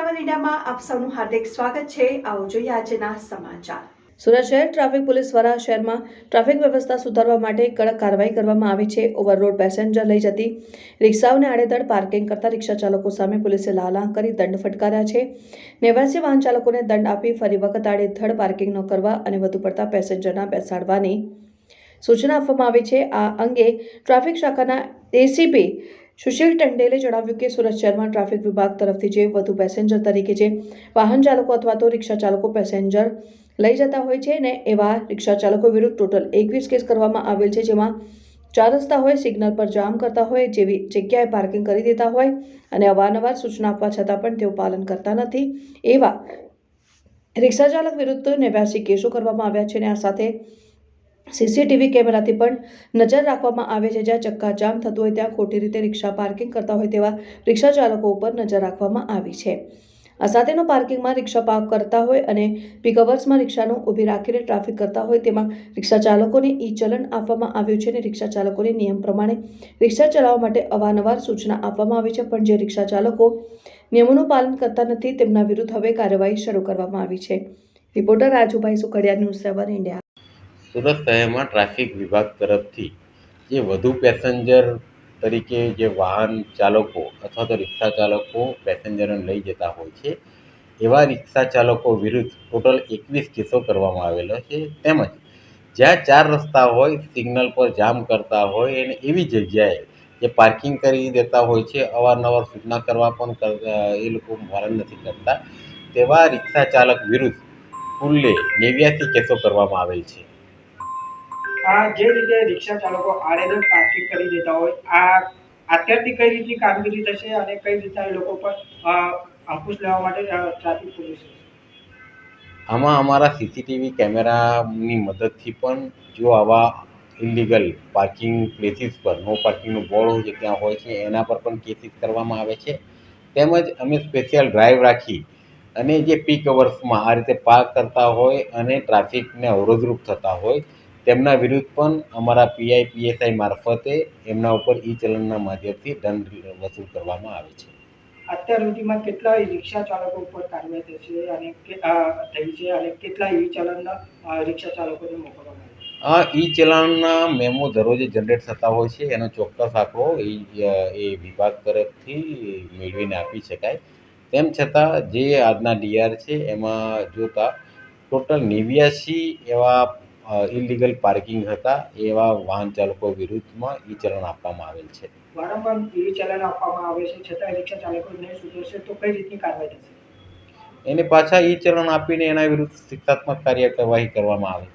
7 ઇન્ડિયામાં આપ સૌનું હાર્દિક સ્વાગત છે। આવો જોઈએ આજના સમાચાર। સુરત શહેર ટ્રાફિક પોલીસ દ્વારા શહેરમાં ટ્રાફિક વ્યવસ્થા સુધારવા માટે કડક કાર્યવાહી કરવામાં આવી છે। ઓવરલોડ પેસેન્જર લઈ જતી રિક્ષાઓને આડેધડ પાર્કિંગ કરતા રિક્ષા ચાલકો સામે પોલીસે લાલાં કરી દંડ ફટકાર્યા છે। 89 વાહન ચાલકોને દંડ આપી ફરી વખત આડેધડ પાર્કિંગ ન કરવા અને વધુ પડતા પેસેન્જરના બેસાડવાની સૂચના આપવામાં આવી છે। આ અંગે ટ્રાફિક શાખાના એસીપી સુશીલ ટંડેલે જણાવ્યું કે સુરત શહેરમાં ટ્રાફિક વિભાગ તરફથી જે વધુ પેસેન્જર તરીકે જે વાહન ચાલકો અથવા તો રિક્ષા ચાલકો પેસેન્જર લઈ જતા હોય છે ને એવા રિક્ષા ચાલકો વિરુદ્ધ ટોટલ 21 કેસ કરવામાં આવેલ છે, જેમાં 4 રસ્તા હોય, સિગ્નલ પર જામ કરતા હોય, જેવી જગ્યાએ પાર્કિંગ કરી દેતા હોય અને અવારનવાર સૂચના આપવા છતાં પણ તેઓ પાલન કરતા નથી એવા રિક્ષા ચાલક વિરુદ્ધ 89 કેસો કરવામાં આવ્યા છે અને આ સાથે સીસીટીવી કેમેરાથી પણ નજર રાખવામાં આવે છે। જ્યાં ચક્કાજામ થતું હોય ત્યાં ખોટી રીતે રિક્ષા પાર્કિંગ કરતા હોય તેવા રિક્ષા ચાલકો ઉપર નજર રાખવામાં આવી છે। આ સાથેનો પાર્કિંગમાં રિક્ષા પાર્ક કરતા હોય અને પીક અવર્સમાં રિક્ષાનો ઊભી રાખીને ટ્રાફિક કરતા હોય તેમાં રિક્ષા ચાલકોને ઈ ચલણ આપવામાં આવ્યું છે અને રિક્ષા ચાલકોને નિયમ પ્રમાણે રિક્ષા ચલાવવા માટે અવારનવાર સૂચના આપવામાં આવી છે, પણ જે રિક્ષા ચાલકો નિયમોનું પાલન કરતા નથી તેમના વિરુદ્ધ હવે કાર્યવાહી શરૂ કરવામાં આવી છે। Reporter Rajubhai Sukhadia, news 7 India. Surat શહેરમાં ટ્રાફિક વિભાગ તરફથી જે વધુ પેસેન્જર તરીકે જે વાહન ચાલકો અથવા તો રિક્ષા ચાલકો પેસેન્જરોને લઈ જતા હોય છે એવા રિક્ષા ચાલકો વિરુદ્ધ ટોટલ 21 કેસો કરવામાં આવેલો છે। તેમજ જ્યાં 4 રસ્તા હોય, સિગ્નલ પર જામ કરતા હોય અને એવી જગ્યાએ જે પાર્કિંગ કરી દેતા હોય છે, અવારનવાર સૂચના કરવા પણ એ લોકો પાલન નથી કરતા તેવા રિક્ષા ચાલક વિરુદ્ધ કુલ્લે 89 કેસો કરવામાં આવેલ છે। આ જે રીતે રિક્ષા ચાલકો આડેધડ પાર્કિંગ કરી દેતા હોય, આ અત્યારથી કઈ રીતની કામગીરી થશે અને કઈ રીતના એ લોકો પર અંકુશ લેવા માટે ટ્રાફિક પોલીસ આમાં અમારા સીસીટીવી કેમેરાની મદદથી પણ જો આવા ઇલીગલ પાર્કિંગ પ્લેસીસ પર નો પાર્કિંગનું બોર્ડ હોય છે ત્યાં હોય છે એના પર પણ કેસીસ કરવામાં આવે છે। તેમજ અમે સ્પેશિયલ ડ્રાઈવ રાખી અને જે પીક અવર્સમાં આ રીતે પાર્ક કરતા હોય અને ટ્રાફિકને અવરોધરૂપ થતા હોય તેમના વિરુદ્ધ પણ અમારા પીઆઈ પીએસઆઈ મારફતે એમના ઉપર ઈ ચલણના માધ્યમથી દંડ વસૂલ કરવામાં આવે છે। અત્યાર સુધીમાં કેટલા રિક્ષા ચાલકો ઉપર કાર્યવાહી થઈ છે અને કેટલા ઈ ચલણના રિક્ષા ચાલકોને મોકલવામાં આવ્યા? ઈ ચલણના મેમો દરરોજ જનરેટ થતા હોય છે, એનો ચોક્કસ આંકડો એ વિભાગ તરફથી મેળવીને આપી શકાય। તેમ છતાં જે આજના ડીઆર છે એમાં જોતા ટોટલ 89 એવા ઇલીગલ પાર્કિંગ હતા એવા વાહન ચાલકો વિરુદ્ધમાં ઈ ચલણ આપવામાં આવેલ છે। વારંવાર ઈ ચલણ આપવામાં આવે છે છતાં રિક્ષા ચાલકો નહીં સુધરશે તો કઈ રીતની કાર્યવાહી થશે? એને પાછા ઈ ચલણ આપીને એના વિરુદ્ધ શિક્ષાત્મક કાર્યવાહી કરવામાં આવે।